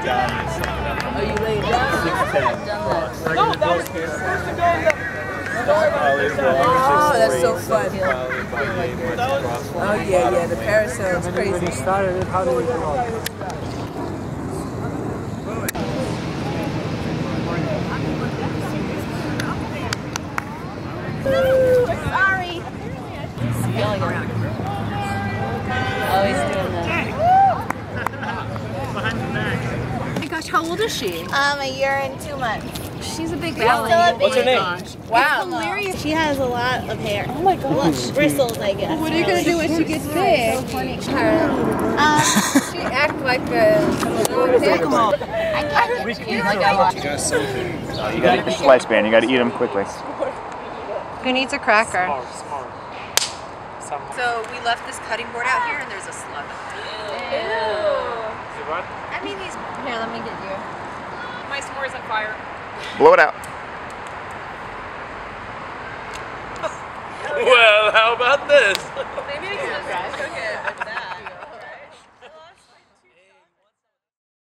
Oh, you laid down? 6'10". No, that was supposed to go in the... Oh, that's so fun. Oh, yeah, the parasail's crazy. When you started it, how did it go? Sorry. Always doing that. Behind the back. Oh my gosh, how old is she? A year and 2 months. She's a big Still valley. a What's her baby. name? Wow. Hilarious. She has a lot of hair. Oh my gosh. Bristles, I guess. What are you gonna do when she gets big? She act like a little pig. You got eat the lifespan. You got to eat them quickly. Who needs a cracker? Smart. So we left this cutting board out here, and there's a slug. I mean, he's... Here, let me get you. My s'more's on fire. Blow it out. Well, how about this? Maybe I can